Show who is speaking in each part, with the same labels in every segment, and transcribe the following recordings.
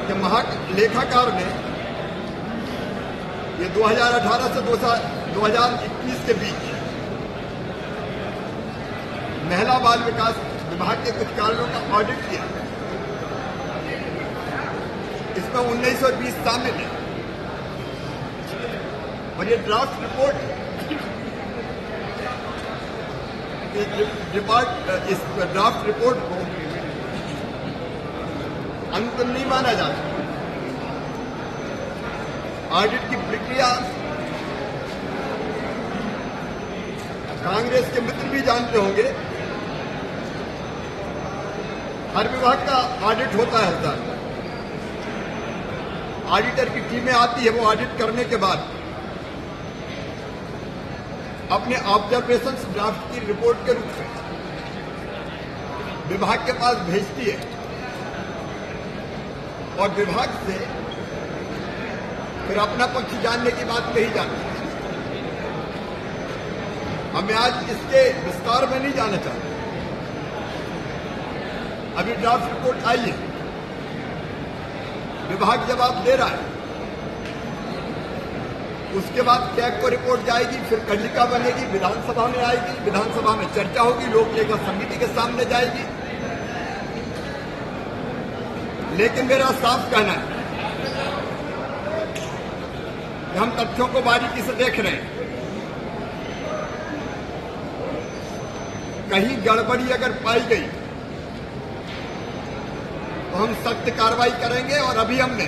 Speaker 1: कि महालेखाकार ने ये 2018 से 2021 के बीच महिला बाल विकास विभाग के कुछ कार्यों का ऑडिट किया। इसमें 19 और 20 शामिल है और ये ड्राफ्ट रिपोर्ट इस ड्राफ्ट रिपोर्ट को अंतिम नहीं माना जाता। ऑडिट की प्रक्रिया कांग्रेस के मित्र भी जानते होंगे। हर विभाग का ऑडिट होता है हर साल। ऑडिटर की टीमें आती है, वो ऑडिट करने के बाद अपने ऑब्जर्वेशंस ड्राफ्ट की रिपोर्ट के रूप में विभाग के पास भेजती है और विभाग से फिर अपना पक्ष जानने की बात कही जाती है। हमें आज इसके विस्तार में नहीं जाना चाहते। अभी ड्राफ्ट रिपोर्ट आई है, विभाग जवाब दे रहा है, उसके बाद कैग को रिपोर्ट जाएगी, फिर कंडिका बनेगी, विधानसभा में आएगी, विधानसभा में चर्चा होगी, लोक लेखा समिति के सामने जाएगी। लेकिन मेरा साफ कहना है कि हम तथ्यों को बारीकी से देख रहे हैं। कहीं गड़बड़ी अगर पाई गई तो हम सख्त कार्रवाई करेंगे। और अभी हमने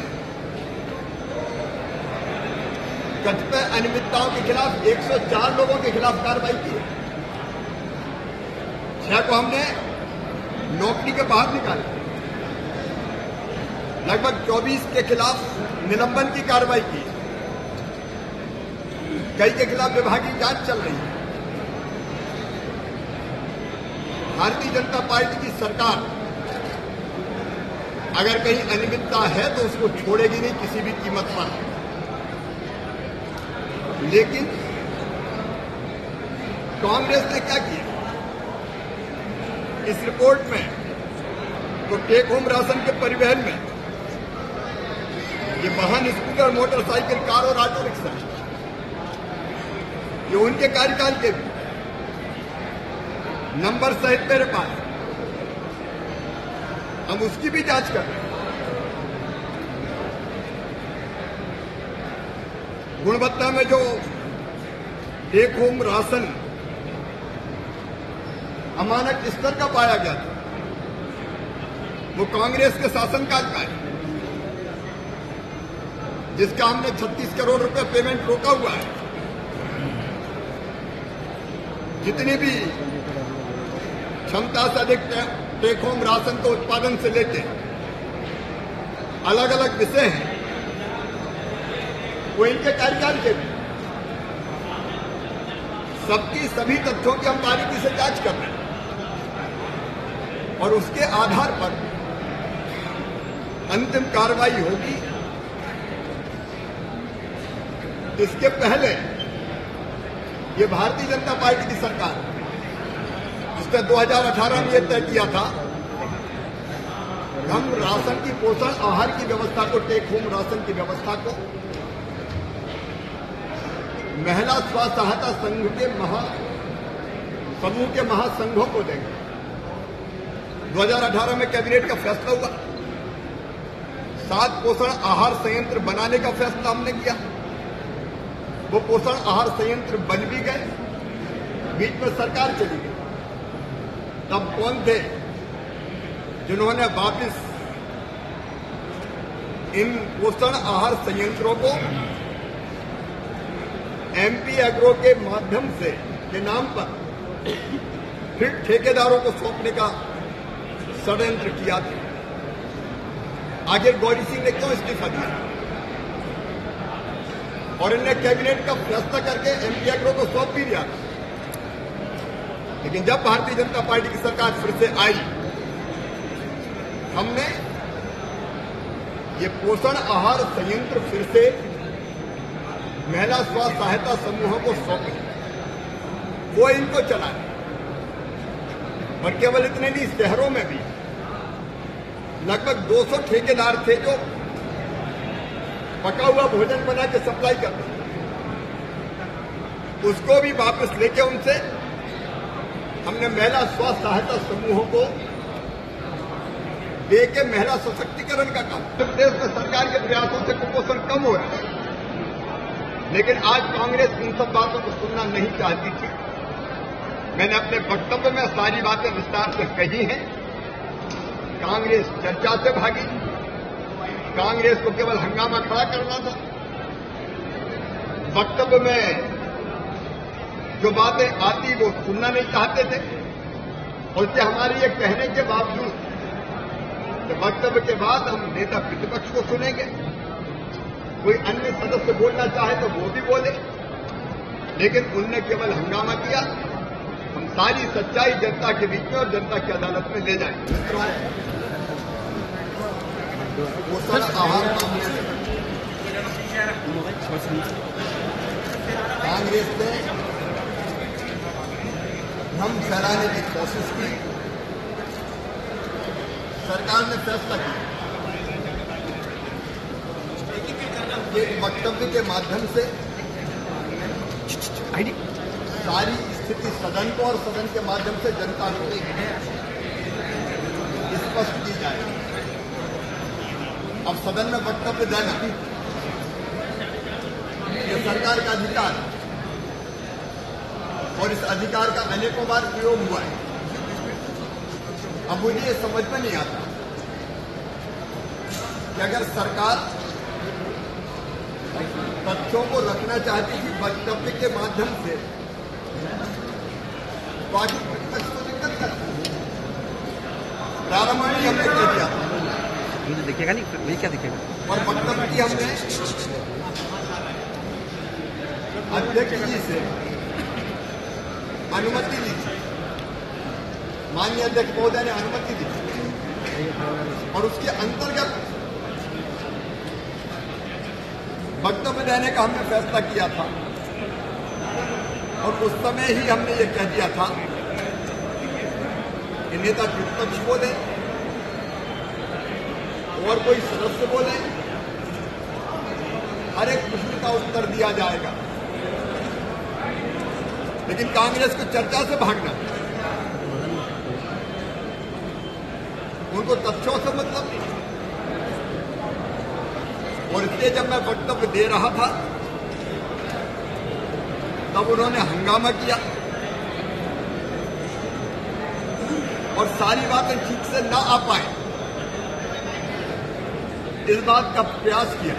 Speaker 1: कतिपय अनियमितताओं के खिलाफ 104 लोगों के खिलाफ कार्रवाई की है। 6 को हमने नौकरी के बाहर निकाला, लगभग 24 के खिलाफ निलंबन की कार्रवाई की, कई के खिलाफ विभागीय जांच चल रही है। भारतीय जनता पार्टी की सरकार अगर कहीं अनियमितता है तो उसको छोड़ेगी नहीं किसी भी कीमत पर। लेकिन कांग्रेस ने क्या किया इस रिपोर्ट में, तो टेक होम राशन के परिवहन में ये वाहन, स्कूटर, मोटरसाइकिल, कार और ऑटो रिक्शा, ये उनके कार्यकाल के भी नंबर सहित मेरे पास, हम उसकी भी जांच कर रहे हैं। गुणवत्ता में जो टेक होम राशन अमानक स्तर का पाया गया था, वो कांग्रेस के शासनकाल का है, जिसका हमने 36 करोड़ रुपए पेमेंट रोका हुआ है। जितनी भी क्षमता से अधिक टेक होम राशन के उत्पादन से लेके अलग अलग विषय हैं, वो इनके कार्यकाल के भी। सबकी सभी तथ्यों की हम बारीकी से जांच कर रहे हैं और उसके आधार पर अंतिम कार्रवाई होगी। इसके पहले ये भारतीय जनता पार्टी की सरकार, जिसने 2018 में यह तय किया था हम राशन की पोषण आहार की व्यवस्था को, टेक होम राशन की व्यवस्था को महिला स्व सहायता संघ के समूह के महासंघों को देंगे। 2018 में कैबिनेट का फैसला हुआ, 7 पोषण आहार संयंत्र बनाने का फैसला हमने किया। वो पोषण आहार संयंत्र बन भी गए, बीच में सरकार चली गई। तब कौन थे जिन्होंने वापस इन पोषण आहार संयंत्रों को एमपी एग्रो के माध्यम से के नाम पर फिर ठेकेदारों को सौंपने का षड्यंत्र किया था? आगे गौरी सिंह ने क्यों इस्तीफा दिया और इन्हें कैबिनेट का फैसला करके एमपी एग्रो को सौंप भी दिया? लेकिन जब भारतीय जनता पार्टी की सरकार फिर से आई, हमने ये पोषण आहार संयंत्र फिर से महिला स्व सहायता समूहों को सौंपे, वो इनको चलाए। और केवल इतने नहीं, शहरों में भी लगभग 200 ठेकेदार थे जो पका हुआ भोजन बना के सप्लाई करते हैं, उसको भी वापस लेके उनसे हमने महिला स्व सहायता समूहों को देके महिला सशक्तिकरण का काम। प्रदेश में सरकार के प्रयासों से कुपोषण कम हो रहा है, लेकिन आज कांग्रेस इन सब बातों को सुनना नहीं चाहती थी। मैंने अपने वक्तव्य में सारी बातें विस्तार से कही हैं। कांग्रेस चर्चा से भागी, कांग्रेस को केवल हंगामा खड़ा करना था। वक्तव्य में जो बातें आती वो सुनना नहीं चाहते थे। और इससे हमारे ये कहने के बावजूद वक्तव्य के बाद हम नेता प्रतिपक्ष को सुनेंगे, कोई अन्य सदस्य बोलना चाहे तो वो भी बोले, लेकिन उनने केवल हंगामा किया। हम सारी सच्चाई जनता के बीच में और जनता की अदालत में ले जाएंगे। पोषण आहार मामले में कांग्रेस ने भ्रम फैलाने की कोशिश की। सरकार ने फैसला किया एक वक्तव्य के माध्यम से सारी स्थिति सदन को और सदन के माध्यम से जनता को स्पष्ट की जाए। अब सदन में वक्तव्य देना ये सरकार का अधिकार है और इस अधिकार का अनेकों बार प्रयोग हुआ है। अब मुझे ये समझ में नहीं आता कि अगर सरकार तथ्यों को रखना चाहती थी वक्तव्य के माध्यम से, तो आगे प्रतिपक्ष को दिक्कत करती। प्रारंभ में हमने कह दिया था,
Speaker 2: मुझे दिखेगा नहीं, मुझे क्या दिखेगा।
Speaker 1: और वक्तव्य की हमने अध्यक्ष जी से अनुमति ली थी, माननीय अध्यक्ष महोदय ने अनुमति दी और उसके अंतर्गत वक्तव्य देने का हमने फैसला किया था। और उस समय ही हमने ये कह दिया था कि नेता प्रतिपक्ष बोले और कोई सदस्य बोले, हर एक प्रश्न का उत्तर दिया जाएगा, लेकिन कांग्रेस को चर्चा से भागना, उनको तथ्यों से मतलब नहीं। और इसलिए जब मैं वक्तव्य दे रहा था तब उन्होंने हंगामा किया और सारी बातें ठीक से न आ पाए, इस बात का प्रयास किया।